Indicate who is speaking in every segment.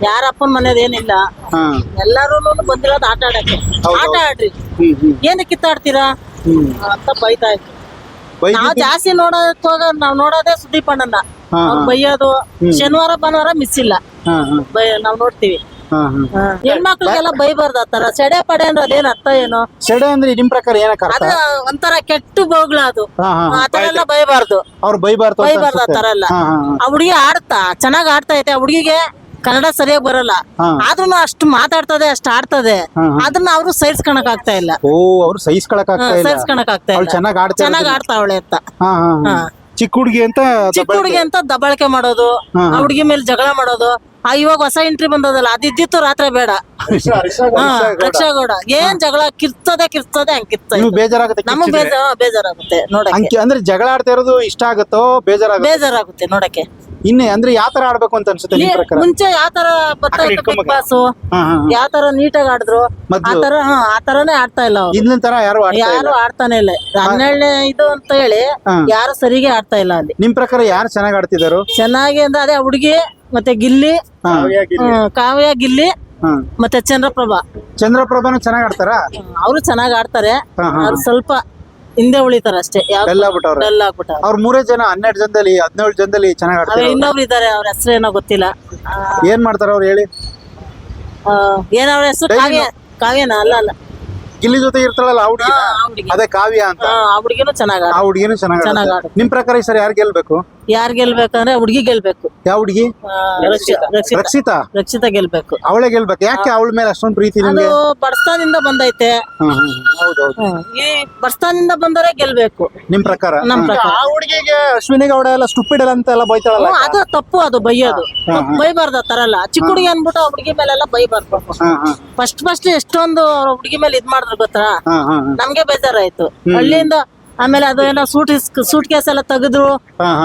Speaker 1: ಯಾರಪ್ಪನ ಮನೇದ್ ಏನಿಲ್ಲ,
Speaker 2: ಹಾ
Speaker 1: ಎಲ್ಲಾರು ಬಂದಿರೋದು ಆಟ ಆಡಕ್ಕೆ. ಆಟ ಆಡ್ರಿ, ಏನಕ್ಕೆ ಕಿತ್ತಾಡ್ತೀರಾ ಅಂತ ಬೈತಾ ಇದ್ರು. ನಾವ್ ಜಾಸ್ತಿ ನಾವ್ ನೋಡೋದೇ ಸುದೀಪ್ ಅಣ್ಣನ. ಅವ್ರ್ ಬೈಯೋದು ಶನಿವಾರ ಭಾನುವಾರ ಮಿಸ್ ಇಲ್ಲ, ನಾವ್ ನೋಡ್ತೀವಿ. ಹೆಣ್ಮಕ್ಳಿಗೆಲ್ಲ ಬೈಬಾರ್ದು ಆತರ. ಸೆಡೆ ಪಡೆ ಅಂದ್ರೆ ಅದೇನ್ ಅರ್ಥ ಏನು?
Speaker 2: ಸೆಡೆ ಅಂದ್ರೆ ನಿಮ್ ಪ್ರಕಾರ ಏನಕ್ಕೆ ಅರ್ಥ?
Speaker 1: ಅದು ಒಂಥರ ಕೆಟ್ಟ ಬೋಗ್ಲ ಅದು. ಆತರ ಎಲ್ಲ ಬೈಬಾರ್ದು,
Speaker 2: ಅವ್ರು ಬೈಬಾರ್ದು
Speaker 1: ಆತರ ಎಲ್ಲ. ಆ ಹುಡುಗಿ ಚೆನ್ನಾಗ್ ಆಡ್ತಾ ಐತೆ. ಆ ಹುಡುಗಿಗೆ ಕನ್ನಡ ಸರಿಯಾಗಿ ಬರಲ್ಲ, ಆದ್ರೂ ಅಷ್ಟು ಮಾತಾಡ್ತದೆ, ಅಷ್ಟು ಆಡ್ತದೆ. ಅದನ್ನ ಅವ್ರು ಸಹಿಸ್ಕೊಳಕ್ ಆಗ್ತಾ ಇಲ್ಲ.
Speaker 2: ಓ, ಅವ್ರು ಸಹಿಸ್ಕೊಳಕ್ ಆಗ್ತಾ ಇಲ್ಲ.
Speaker 1: ಚೆನ್ನಾಗ್ ಆಡ್ತಾವಳೆ ಅಂತ.
Speaker 2: ಚಿಕ್ಕ ಹುಡುಗಿ ಅಂತ
Speaker 1: ದಬ್ಬಾಳಿಕೆ ಮಾಡೋದು, ಆ ಹುಡುಗಿ ಮೇಲೆ ಜಗಳ ಮಾಡೋದು. ಇವಾಗ ಹೊಸ ಎಂಟ್ರಿ ಬಂದದಲ್ಲ, ಅದಿದ್ದಿತ್ತು ರಾತ್ರಿ ಬೇಡ. ರಕ್ಷಾಗೌಡ ಏನ್ ಜಗಳ ಕಿರ್ತದೆ ಹಂಗ್ ಕಿರ್ತದೆ.
Speaker 2: ಬೇಜಾರಾಗುತ್ತೆ,
Speaker 1: ನಮಗ್ ಬೇಜಾರಾಗುತ್ತೆ ನೋಡಕ್ಕೆ.
Speaker 2: ಅಂದ್ರೆ ಜಗಳ ಆಡ್ತಾ ಇರೋದು ಇಷ್ಟ ಆಗುತ್ತೋ
Speaker 1: ಬೇಜಾರಾಗುತ್ತೆ ನೋಡಕ್ಕೆ.
Speaker 2: ಇನ್ನೇ ಅಂದ್ರೆ ಯಾವ ತರ ಆಡ್ಬೇಕು ಅಂತ ಅನ್ಸುತ್ತೆ ನಿಮ್ ಪ್ರಕಾರ?
Speaker 1: ಮುಂಚೆ ಯಾವ ತರ ಬರ್ತಾ ಇತ್ತು ಬಿಗ್ ಬಾಸ್, ಯಾವ ತರ ನೀಟಾಗಿ ಆಡಿದ್ರು ಆ ತರನೇ ಆಡ್ತಾ ಇಲ್ಲ ಅವ್ರು.
Speaker 2: ಇಲ್ಲಿನ ತರ ಯಾರು
Speaker 1: ಆಡ್ತಾನೆ ಇಲ್ಲ. 12ನೇ ಇದು ಅಂತ ಹೇಳಿ ಯಾರು ಸರಿಗೆ ಆಡ್ತಾ ಇಲ್ಲ ಅಲ್ಲಿ.
Speaker 2: ನಿಮ್ ಪ್ರಕಾರ ಯಾರು ಚೆನ್ನಾಗಿ ಆಡ್ತಿದಾರು?
Speaker 1: ಚೆನ್ನಾಗಿ ಅಂದ್ರೆ ಅದೇ ಹುಡುಗಿ ಮತ್ತೆ ಗಿಲ್ಲಿ, ಕಾವ್ಯ, ಗಿಲ್ಲಿ ಮತ್ತೆ ಚಂದ್ರಪ್ರಭಾನು
Speaker 2: ಚೆನ್ನಾಗಿ ಆಡ್ತಾರ.
Speaker 1: ಅವರು ಚೆನ್ನಾಗಿ ಆಡ್ತಾರೆ. ಅವ್ರು ಸ್ವಲ್ಪ ಹಿಂದೆ ಉಳಿತಾರ ಅಷ್ಟೇ.
Speaker 2: ಅವ್ರ 3 ಜನ 12 ಜನದಲ್ಲಿ 17 ಜನದಲ್ಲಿ ಚೆನ್ನಾಗಿ ಆಡ್ತಾರೆ.
Speaker 1: ಇನ್ನೊಬ್ರು ಇದಾರೆ, ಅವ್ರ ಹೆಸರು ಏನೋ ಗೊತ್ತಿಲ್ಲ.
Speaker 2: ಏನ್ ಮಾಡ್ತಾರ ಅವ್ರು ಹೇಳಿ?
Speaker 1: ಏನ್ ಅವ್ರ ಹೆಸರು? ಕಾವ್ಯನಾ? ಅಲ್ಲ,
Speaker 2: ಗಿಲ್ಲಿ ಜೊತೆ ಇರ್ತಾಳಲ್ಲ ಆ ಹುಡುಗಿ, ಅದೇ ಕಾವ್ಯ ಅಂತ.
Speaker 1: ಆ ಹುಡುಗಿನೂ ಚೆನ್ನಾಗಿ
Speaker 2: ಚೆನ್ನಾಗಿ. ನಿಮ್ ಪ್ರಕಾರ ಈ ಸರಿ ಯಾರು ಗೆಲ್ಬೇಕು?
Speaker 1: ಯಾರು ಗೆಲ್ಬೇಕಂದ್ರೆ ಹುಡುಗಿ ಗೆಲ್ಬೇಕು.
Speaker 2: ಯಾವ ಹುಡುಗಿ?
Speaker 1: ರಕ್ಷಿತಾ ಗೆಲ್ಬೇಕು.
Speaker 2: ಅವಳೇ ಗೆಲ್ಬೇಕು. ಯಾಕೆ ಅವಳ ಮೇಲೆ ಅಷ್ಟೊಂದು ಪ್ರೀತಿ ನಿಮ್ಗೆ?
Speaker 1: ಅದು ಬಡಸ್ತಾನಿಂದ ಬಂದೈತೆ. ಈ ಬಡಸ್ತಾನಿಂದ ಬಂದವರೇ ಗೆಲ್ಬೇಕು
Speaker 2: ನಿಮ್ ಪ್ರಕಾರ?
Speaker 1: ಆ
Speaker 2: ಹುಡುಗಿಗೆ ಅಶ್ವಿನಿ ಗೌಡ ಎಲ್ಲ ಸ್ಟುಪಿಡ್ ಅಂತ ಎಲ್ಲ ಬೈತಾಳಲ್ಲ,
Speaker 1: ಅದು ತಪ್ಪು. ಅದು ಬೈಯೋದು ಬೈಬಾರ್ದು ಆ ತರ ಎಲ್ಲ. ಚಿಕ್ಕ ಹುಡುಗಿ ಅನ್ಬಿಟ್ಟು ಆ ಹುಡುಗಿ ಮೇಲೆಲ್ಲ ಬೈಬಾರ್ದು. ಫಸ್ಟ್ ಎಷ್ಟೊಂದು ಹುಡುಗಿ ಮೇಲೆ ಇದ್ ಮಾಡಿದ್ರು ಗೊತ್ತಾ? ನಮ್ಗೆ ಬೇಜಾರಾಯ್ತು. ಹಳ್ಳಿಯಿಂದ ಆಮೇಲೆ ಅದು ಏನೋ ಸೂಟ್ ಕೇಸ್ ಎಲ್ಲ ತೆಗೆದ್ರು.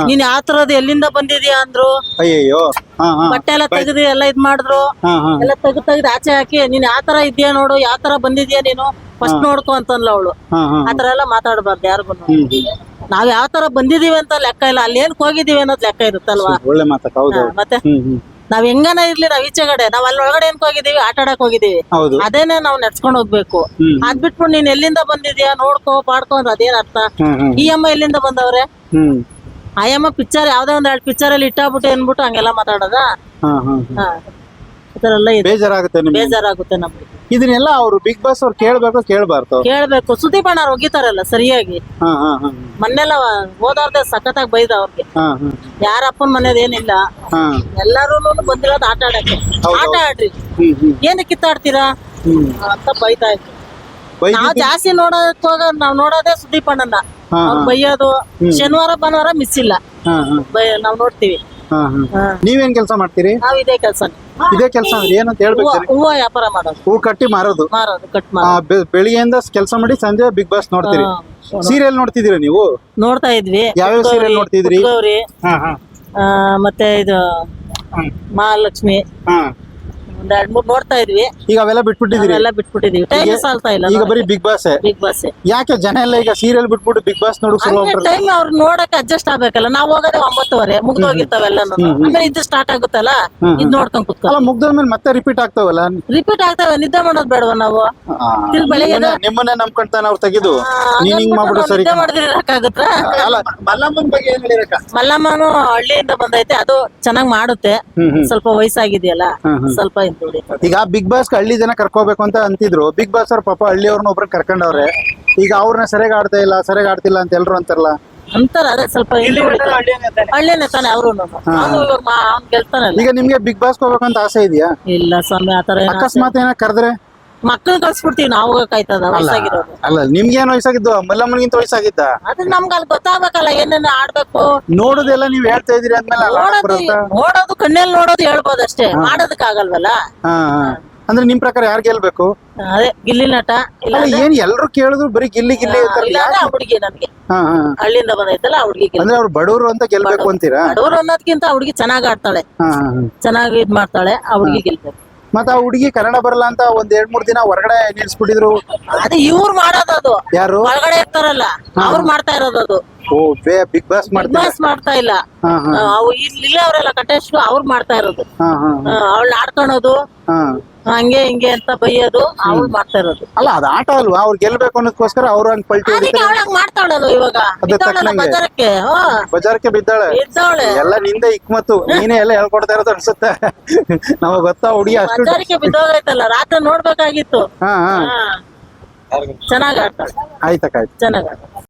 Speaker 1: ನೀನ್ ಯಾವ ತರದ್ ಎಲ್ಲಿಂದ ಬಂದಿದ್ಯಾ ಅಂದ್ರು.
Speaker 2: ಅಯ್ಯೋ,
Speaker 1: ಬಟ್ಟೆ ಎಲ್ಲ ತೆಗೆದು ಎಲ್ಲ ಇದ್ ಮಾಡಿದ್ರು. ಎಲ್ಲ ತೆಗ್ದು ಆಚೆ ಹಾಕಿ ನೀನ್ ಯಾವ ತರ ಇದ್ಯಾ ನೋಡು, ಯಾವ ತರ ಬಂದಿದ್ಯಾ ನೀನು ಫಸ್ಟ್ ನೋಡ್ಕೊ ಅಂತಂದ್ಲ ಅವಳು. ಆತರ ಎಲ್ಲ ಮಾತಾಡ್ಬಾರ್ದು ಯಾರಿಗೂ. ನಾವ್ ಯಾವ ತರ ಬಂದಿದೀವಿ ಅಂತ ಲೆಕ್ಕ ಇಲ್ಲ, ಅಲ್ಲಿ ಏನ್ ಹೋಗಿದೀವಿ ಅನ್ನೋದ್ ಲೆಕ್ಕ ಇರುತ್ತಲ್ವಾ?
Speaker 2: ಒಳ್ಳೆ ಮಾತು.
Speaker 1: ಮತ್ತೆ ನಾವ್ ಹೆಂಗನ ಇರ್ಲಿ, ನಾವ್ ಈಚೆ ಕಡೆ ನಾವ್ ಅಲ್ಲಿ ಒಳಗಡೆ ಏನ್ ಹೋಗಿದೀವಿ, ಆಟ ಆಡಕ್ ಹೋಗಿದೀವಿ. ಅದೇನೆ ನಾವ್ ನಡ್ಸ್ಕೊಂಡ್ ಹೋಗ್ಬೇಕು. ಅದ್ ಬಿಟ್ಬಿಟ್ಟು ನೀನ್ ಎಲ್ಲಿಂದ ಬಂದಿದ್ಯಾ ನೋಡ್ಕೋ ಪಾಡ್ಕೊ ಅಂದ್ರೆ ಅದೇನ್ ಅರ್ಥ? ಈ ಅಮ್ಮ ಎಲ್ಲಿಂದ ಬಂದವ್ರೆ? ಆ ಅಮ್ಮ ಪಿಕ್ಚರ್ ಯಾವ್ದೋ ಒಂದ್ 2 ಪಿಕ್ಚರ್ ಅಲ್ಲಿ ಇಟ್ಟಾಗ್ಬಿಟ್ಟು ಏನ್ಬಿಟ್ಟು ಹಂಗೆಲ್ಲ ಮಾತಾಡೋದ? ಬೇಜಾರಾಗುತ್ತೆ ನಮ್ಗೆ.
Speaker 2: ಇದನ್ನೆಲ್ಲ ಅವ್ರು ಬಿಗ್ ಬಾಸ್ ಅವ್ರು ಕೇಳ್ಬೇಕು.
Speaker 1: ಸುದೀಪ್ ಅಣ್ಣ ಅವ್ರು ಒಗಿತಾರಲ್ಲ ಸರಿಯಾಗಿ. ಮೊನ್ನೆಲ್ಲ ಹೋದಾರ್ದೆ ಸಖತ್ತಾಗಿ ಬೈದ ಅವ್ರಿಗೆ. ಯಾರಪ್ಪನ ಮನೇದ್ ಏನಿಲ್ಲ, ಎಲ್ಲಾರು ಬಂದಿರೋದು ಆಟ ಆಡಕ್ಕೆ. ಆಟ ಆಡ್ರಿ, ಏನಕ್ಕೆ ಕಿತ್ತಾಡ್ತೀರಾ ಅಂತ ಬೈತಾ ಇದ್ರು. ನಾವ್ ಜಾಸ್ತಿ ನಾವ್ ನೋಡೋದೇ ಸುದೀಪ್ ಅಣ್ಣನ. ಅವ್ರು ಬೈಯೋದು ಶನಿವಾರ ಭಾನುವಾರ ಮಿಸ್ ಇಲ್ಲ, ನಾವ್ ನೋಡ್ತೀವಿ.
Speaker 2: ನೀವೇನ್ ಕೆಲಸ ಮಾಡ್ತೀರಿ?
Speaker 1: ನಾವ್ ಇದೇ ಕೆಲಸ
Speaker 2: ಅಂದ್ರೆ ಏನಂತ ಹೇಳ್ಬೇಕು?
Speaker 1: ಹೂವ ವ್ಯಾಪಾರ ಮಾಡೋದು,
Speaker 2: ಹೂ ಕಟ್ಟಿ ಮಾರೋದು. ಬೆಳಿಗ್ಗೆಯಿಂದ ಕೆಲಸ ಮಾಡಿ ಸಂಜೆ ಬಿಗ್ ಬಾಸ್ ನೋಡ್ತೀರಿ. ಸೀರಿಯಲ್ ನೋಡ್ತಿದ್ದೀರಾ ನೀವು?
Speaker 1: ನೋಡ್ತಾ ಇದ್ವಿ.
Speaker 2: ಯಾವ್ಯಾವ ಸೀರಿಯಲ್ ನೋಡ್ತಿದ್ರಿ?
Speaker 1: ಗೌರಿ, ಮತ್ತೆ ಇದು ಮಹಾಲಕ್ಷ್ಮಿ, ಒಂದ್ 2-3 ನೋಡ್ತಾ ಇದ್ವಿ.
Speaker 2: ಈಗ ಅವೆಲ್ಲ
Speaker 1: ಬಿಟ್ಬಿಟ್ಟಿದೀವಿ. ಟೈಮ್ ಸಾಲ್ತಾ ಇಲ್ಲ.
Speaker 2: ಈಗ ಬರೀ ಬಿಗ್ ಬಾಸ್. ಯಾಕೆ ಜನ ಎಲ್ಲ ಈಗ ಸೀರಿಯಲ್ ಬಿಟ್ಬಿಟ್ಟು ಬಿಗ್ ಬಾಸ್ ನೋಡಕ್ ಶುರು ಮಾಡ್ತಾರೆ?
Speaker 1: ಟೈಮ್ ಅವ್ರು ನೋಡಕ್ಕೆ ಅಡ್ಜಸ್ಟ್ ಆಗ್ಬೇಕಲ್ಲ. ನಾವ್ ಹೋಗೋದೇ 9:30 ಮುಗ್ದೋಗಿರ್ತಾವೆಲ್ಲ. ಆಮೇಲೆ ಇದು ಸ್ಟಾರ್ಟ್ ಆಗುತ್ತಲ್ಲ, ಇದ್ ನೋಡ್ಕೊಂಡ್ ಕುತ್ಕೊಳ್ಳ.
Speaker 2: ಮುಗ್ದಾದ್ಮೇಲೆ ಮತ್ತೆ ರಿಪೀಟ್ ಆಗ್ತಾವಲ್ಲ.
Speaker 1: ನಿದ್ದೆ ಮಾಡೋದ್ ಬೇಡವ ನಾವು? ಬೆಳಿಗ್ಗೆ
Speaker 2: ನಿಮ್ಮನ್ನೇ ನಂಬ್ಕೊಂತಾನ ಅವ್ರು ತೆಗೆದು ನೀನ್ ಹಿಂಗ್ ಮಾಡ್ಬಿಡು ಸರಿ.
Speaker 1: ನಿದ್ದೆ ಮಾಡಿದ್ರೆ ಇರಕ್ಕಾಗುತ್ತ?
Speaker 2: ಮಲ್ಲಮ್ಮನ್ ಬಗ್ಗೆ ಏನ್ ಹೇಳಿರಕ್ಕ?
Speaker 1: ಮಲ್ಲಮ್ಮನು ಹಳ್ಳಿಯಿಂದ ಬಂದೈತೆ, ಅದು ಚೆನ್ನಾಗ್ ಮಾಡುತ್ತೆ. ಸ್ವಲ್ಪ ವಯಸ್ಸಾಗಿದೆಯಲ್ಲ, ಸ್ವಲ್ಪ
Speaker 2: ಈಗ ಬಿಗ್ ಬಾಸ್ ಹಳ್ಳಿ ಜನ ಕರ್ಕೋಬೇಕು ಅಂತ ಅಂತಿದ್ರು. ಬಿಗ್ ಬಾಸ್ ಅವ್ರ ಪಾಪ ಹಳ್ಳಿಯವ್ರನ್ನ ಒಬ್ರನ್ನ ಕರ್ಕೊಂಡವ್ರೆ. ಈಗ ಅವ್ರನ್ನ ಸರಿಯಾಗಿ ಆಡ್ತಿಲ್ಲ ಅಂತ ಎಲ್ರು ಅಂತಾರಲ್ಲ.
Speaker 1: ಅದೇ ಸ್ವಲ್ಪ ಹಳ್ಳಿನೇ ತಾನೆ ಅವ್ರು ಗೆಲ್ತಾನಲ್ಲ.
Speaker 2: ಈಗ ನಿಮ್ಗೆ ಬಿಗ್ ಬಾಸ್ ಹೋಗ್ಬೇಕು ಅಂತ ಆಸೆ ಇದೆಯಾ?
Speaker 1: ಇಲ್ಲ ಸ್ವಾಮಿ, ಆತರ
Speaker 2: ಅಕಸ್ಮಾತ್ ಏನ ಕರೆದ್ರೆ
Speaker 1: ಮಕ್ಕಳನ್ನ ಕಳ್ಸ್ಬಿಡ್ತೀವಿ. ನಾವು ಹೋಗಕ್ಕಾಯ್ತದ? ವಯಸ್ಸಾಗಿರೋದು
Speaker 2: ಅಲ್ಲ. ನಿಮ್ಗೇನ್ ವಯಸ್ಸಾಗಿದ್ದು? ಮಲ್ಲಮ್ಮನಿಗಿಂತ ವಯಸ್ಸಾಗಿದ್ದ?
Speaker 1: ಅದ್ರ ನಮ್ಗೆ ಅಲ್ಲಿ ಗೊತ್ತಾಗ್ಬೇಕಲ್ಲ ಏನೇನು ಆಡ್ಬೇಕು.
Speaker 2: ನೋಡೋದೆಲ್ಲ ನೀವ್ ಹೇಳ್ತಾ ಇದೀರಿ ಅಂದ್ಮೇಲೆ
Speaker 1: ನೋಡೋದು ಕಣ್ಣಲ್ಲಿ ನೋಡೋದು ಹೇಳ್ಬೋದು ಅಷ್ಟೇ, ಮಾಡೋದಕ್ ಆಗಲ್ವಲ್ಲ.
Speaker 2: ಅಂದ್ರೆ ನಿಮ್ ಪ್ರಕಾರ ಯಾರು ಗೆಲ್ಬೇಕು?
Speaker 1: ಅದೇ ಗಿಲ್ಲಿ ನಟ.
Speaker 2: ಏನ್ ಎಲ್ರು ಕೇಳಿದ್ರು ಬರೀ ಗಿಲ್ಲಿ
Speaker 1: ಹುಡುಗಿ ನಮ್ಗೆ ಹಳ್ಳಿಯಿಂದ ಬಂದೈತಲ್ಲ ಹುಡುಗಿ.
Speaker 2: ಅಂದ್ರೆ ಅವ್ರು ಬಡವರು ಅಂತ ಗೆಲ್ಬೇಕು ಅಂತೀರಾ?
Speaker 1: ಬಡವರು ಅನ್ನೋದ್ಕಿಂತ ಹುಡುಗಿ ಚೆನ್ನಾಗ್ ಆಡ್ತಾಳೆ, ಚೆನ್ನಾಗಿ ಇದ್ ಮಾಡ್ತಾಳೆ. ಆ ಹುಡುಗಿ ಗೆಲ್ಬೇಕು.
Speaker 2: ಮತ್ತ ಆ ಹುಡುಗಿ ಕನ್ನಡ ಬರಲ್ಲ ಅಂತ 1-2-3 ದಿನ ಹೊರಗಡೆ ನಿಲ್ಸ್ಬಿಟ್ಟಿದ್ರು.
Speaker 1: ಅದೇ ಇವ್ರು ಮಾಡೋದು.
Speaker 2: ಯಾರು
Speaker 1: ಒಳಗಡೆ ಇರ್ತಾರಲ್ಲ ಅವ್ರು ಮಾಡ್ತಾ ಇರೋದು.
Speaker 2: ಓ ಬಿಗ್ ಬಾಸ್ ಮಾಡ್ತಾರೆ.
Speaker 1: ಬಾಸ್ ಮಾಡ್ತಾ ಇಲ್ಲ.
Speaker 2: ಹಾ ಹಾ
Speaker 1: ಅವು ಇಲ್ಲಿ ಅವರೆಲ್ಲ ಕಂಟೆಸ್ಟ್ ಅವ್ರು ಮಾಡ್ತಾ ಇರೋದು.
Speaker 2: ಹಾ ಹಾ
Speaker 1: ಅವಳನ್ನ ಆಡ್ಕೊಳೋದು
Speaker 2: ಹಾ.
Speaker 1: ಹಂಗೆ ಹಿಂಗೆ ಅಂತ ಬೈಯೋದು ಅವಳು ಮಾಡ್ತಾ ಇರೋದು.
Speaker 2: ಅಲ್ಲ ಅದ್ ಆಟ ಅಲ್ವಾ, ಅವ್ರು ಗೆಲ್ಬೇಕು ಅನ್ನೋದಕ್ಕೋಸ್ಕರ ಅವ್ರು ಹಂಗ್ ಪಲ್ಟಿ
Speaker 1: ಅದಕ್ಕೆ
Speaker 2: ಹೊಡಿತಾರೆ.
Speaker 1: ಅವಳಂಗ್ ಮಾಡ್ತಾಳಲ್ಲ ಇವಾಗ.
Speaker 2: ಅದೇ
Speaker 1: ಬಿದ್ದವಳಲ್ಲ
Speaker 2: ತಕ್ಕನಂಗೆ.
Speaker 1: ಬಜಾರಕ್ಕೆ.
Speaker 2: ಬಜಾರ್ಗೆ ಬಿದ್ದಾಳೆ.
Speaker 1: ಇದ್ದವಳೆ
Speaker 2: ಎಲ್ಲ ನಿಂದೆ ಇಕ್ಮತ್ತು, ನೀನೇ ಎಲ್ಲ ಹೇಳ್ಕೊಡ್ತಾ ಇರೋದು ಅನ್ಸುತ್ತೆ. ನಮಗ್ ಗೊತ್ತಾ ಹುಡುಗಿ ಅಷ್ಟು.
Speaker 1: ಬಜಾರಕ್ಕೆ ಬಿದ್ದೋಗೈತಲ್ಲ, ರಾತ್ರಿ ನೋಡ್ಬೇಕಾಗಿತ್ತು.
Speaker 2: ಹಾ ಹಾ
Speaker 1: ಚೆನ್ನಾಗ್ ಆಡ್ತಾಳೆ,
Speaker 2: ಆಯ್ತಕ್ಕ ಆಯ್ತು.
Speaker 1: ಚೆನ್ನಾಗ್ ಆಡ್ತಾಳೆ.